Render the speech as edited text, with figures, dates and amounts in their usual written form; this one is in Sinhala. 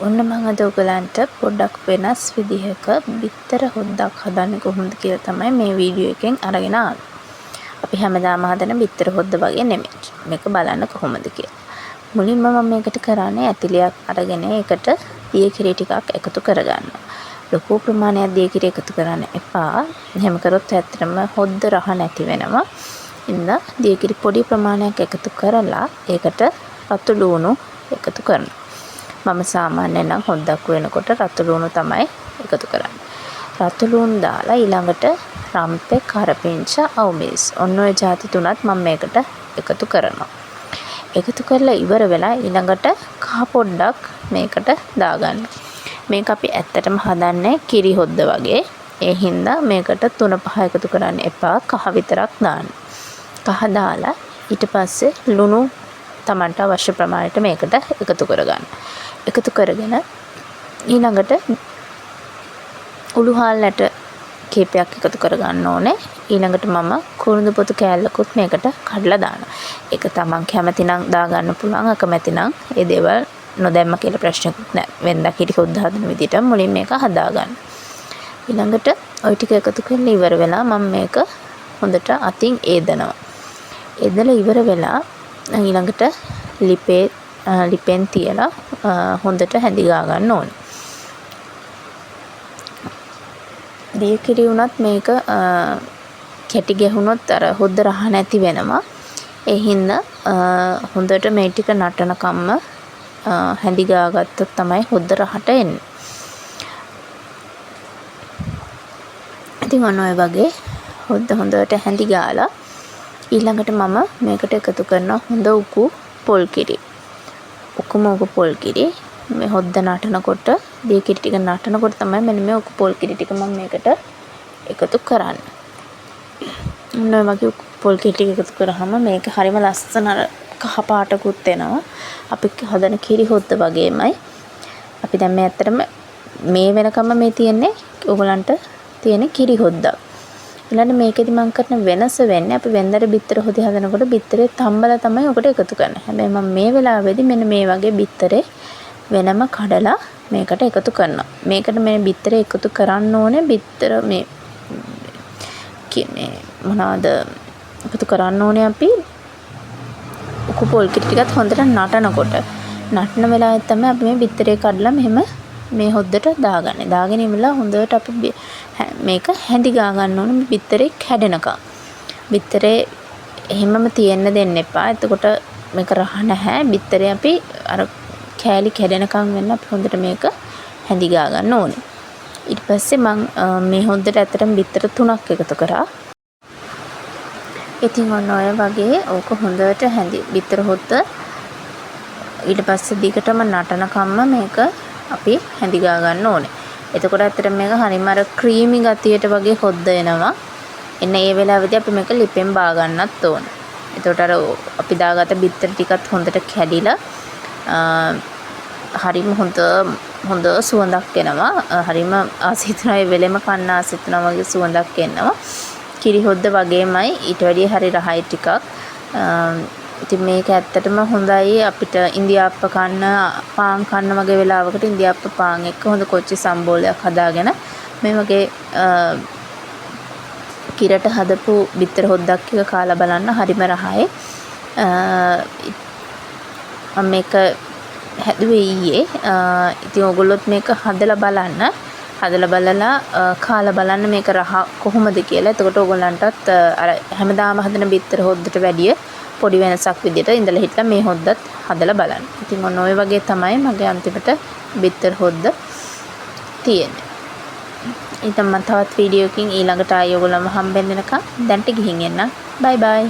ඔන්න මම අද ඔයගලන්ට පොඩ්ඩක් වෙනස් විදිහක බිත්තර හොද්දක් හදන්නේ කොහොමද කියලා තමයි මේ වීඩියෝ එකෙන් අරගෙන ආවේ. අපි හැමදාම හදන බිත්තර හොද්ද වගේ නෙමෙයි. මේක බලන්න කොහොමද කියලා. මුලින්ම මම මේකට කරන්නේ ඇතිලියක් අරගෙන ඒකට දියකිරි ටිකක් එකතු කරගන්නවා. ලොකු ප්‍රමාණයක් දියකිරි එකතු කරන්න එපා. එහෙම කරොත් ඇත්තටම හොද්ද රහ නැති වෙනවා. ඉන්න දියකිරි පොඩි ප්‍රමාණයක් එකතු කරලා ඒකට රතු ලුණු එකතු කරනවා. මම සාමාන්‍යයෙන් නම් හොද්දක් වෙනකොට රතු ලුණු තමයි එකතු කරන්නේ. රතු ලුණු දාලා ඊළඟට රම්පේ කරපිංච අවුමිස්. ඔන්න ඔය જાති තුනත් මම මේකට එකතු කරනවා. එකතු කරලා ඉවර වෙලා ඊළඟට කහ පොඩ්ඩක් මේකට දාගන්න. මේක අපි ඇත්තටම හදන්නේ කිරි හොද්ද වගේ. ඒ හින්දා මේකට 3-5 එකතු කරන්න එපා. කහ විතරක් දාන්න. කහ දාලා ඊට පස්සේ ලුණු තමන්ට අවශ්‍ය ප්‍රමාණයට මේකට එකතු කරගන්න. එකතු කරගෙන ඊළඟට උළුහාල් නැට කීපයක් එකතු කරගන්න ඕනේ. ඊළඟට මම කුරුඳු පොතු කෑල්ලකුත් මේකට කඩලා දානවා. ඒක තමන් කැමති නම් දාගන්න පුළුවන්. අකමැති නම් ඒ දේවල් නොදැම්ම කියලා ප්‍රශ්නකුත් නැහැ. වෙනදා කිරි හොද්ද හදන විදිහට මුලින් මේක හදාගන්න. ඊළඟට ওই ටික එකතු කරලා ඉවර වෙලා මම මේක හොඳට අතින් ඒදනවා. ඒදලා ඉවර වෙලා ඊළඟට ලිපෙන් තියලා හොඳට හැඳි ගා ගන්න ඕනේ. දියකිරි උනත් මේක කැටි ගැහුනොත් අර හොද්ද රහ නැති වෙනවා. ඒ හින්දා හොඳට මේ ටික නටනකම්ම හැඳි ගා ගත්තොත් තමයි හොද්ද රහට එන්නේ. ඉතින් ඔන්න ඔය වගේ හොද්ද හොඳට හැඳි ගාලා ඊළඟට මම මේකට එකතු කරන හොඳ උකු පොල් කිරි. උකුම උකු පොල් කිරි මේ හොද්ද නටනකොට දියකිරි ටික නටනකොට තමයි මෙන්න මේ උකු පොල් කිරි ටික මම මේකට එකතු කරන්නේ. ඔන්න ඔය වගේ උකු පොල් කිරි ටික එකතු කරාම මේක හරිම ලස්සන කහ පාටකුත් එනවා. අපි හදන කිරි හොද්ද වගේමයි. අපි දැන් මේ ඇත්තටම මේ වෙනකම්ම මේ තියෙන්නේ ඕගලන්ට තියෙන කිරි හොද්දක්. ඊළඟ මේකෙදි මම කරන වෙනස වෙන්නේ අපි වෙන්දර බිත්තර හොදි හදනකොට බිත්තරේ තම්බලා තමයි ඔකට එකතු කරන්නේ. හැබැයි මම මේ වෙලාවේදී මෙන්න මේ වගේ බිත්තරේ වෙනම කඩලා මේකට එකතු කරනවා. මේකට මේ බිත්තරේ එකතු කරන්න ඕනේ බිත්තර මේ මොනවාද එකතු කරන්න ඕනේ අපි උකු පොල් කිරි ටිකත් හොඳට නටනකොට. නටන වෙලාවෙත් තමයි අපි මේ බිත්තරේ කඩලා මෙහෙම මේ හොද්දට දාගන්නේ. දාගෙන ඉවරලා හොඳට අපි මේක හැඳි ගා ගන්න ඕනේ මේ බිත්තරේ කැඩෙනකම්. බිත්තරේ එහෙමම තියෙන්න දෙන්න එපා. එතකොට මේක රහ නැහැ. බිත්තරේ අපි අර කෑලි කැඩෙනකම් වෙන්න අපි හොඳට මේක හැඳි ගා ගන්න ඕනේ. ඊට පස්සේ මම මේ හොද්දට ඇත්තටම බිත්තර 3ක් එකතු කරා. ඉතින් ඔන්න ඔය වගේ ඕක හොඳට හැඳි බිත්තර හොද්ද ඊට පස්සේ දිගටම නටනකම්ම මේක අපි හැඳි ගා ගන්න ඕනේ. එතකොට ඇත්තට මේක හරිම අර ක්‍රීමි ගතියට වගේ හොද්ද එනවා. එන්න ඒ වෙලාවෙදී අපි මේක ලිපෙන් බා ගන්නත් ඕනේ. එතකොට අර අපි දාගත්ත බිත්තර ටිකත් හොඳට කැඩිලා හරිම හොඳ සුවඳක් එනවා. හරිම ආසිතනයි වෙලෙම කන්න ආසිතනවා වගේ සුවඳක් එනවා. කිරි හොද්ද වගේමයි ඊට වැඩිය හරි රහයි ටිකක්. ඉතින් මේක ඇත්තටම හොඳයි අපිට ඉන්දියාප්ප කන්න පාන් කන්න වගේ වෙලාවකට ඉන්දියාප්ප පාන් එක්ක හොඳ කොච්චි සම්බෝලයක් හදාගෙන මේ වගේ කිරට හදපු බිත්තර හොද්දක් එක කාලා බලන්න හරිම රහයි. මම මේක හැදුවේ ඊයේ. ඉතින් ඔයගොල්ලොත් මේක හදලා බලන්න. හදලා බලලා කාලා බලන්න මේක රහ කොහොමද කියලා. එතකොට ඔයගොල්ලන්ටත් අර හැමදාම හදන බිත්තර හොද්දට වැඩිය පොඩි වෙනසක් විදිහට ඉඳලා හිටලා මේ හොද්දත් හදලා බලන්න. ඉතින් ඔන්න ඔය වගේ තමයි මගේ අන්තිමට බිත්තර හොද්ද තියෙන්නේ. ඉතින් මම තවත් වීඩියෝ එකකින් ඊළඟට ආයෙ ඔයගොල්ලන්ව හම්බෙන්න වෙනකම් දැන්ට ගිහින් එන්න. බයි බයි.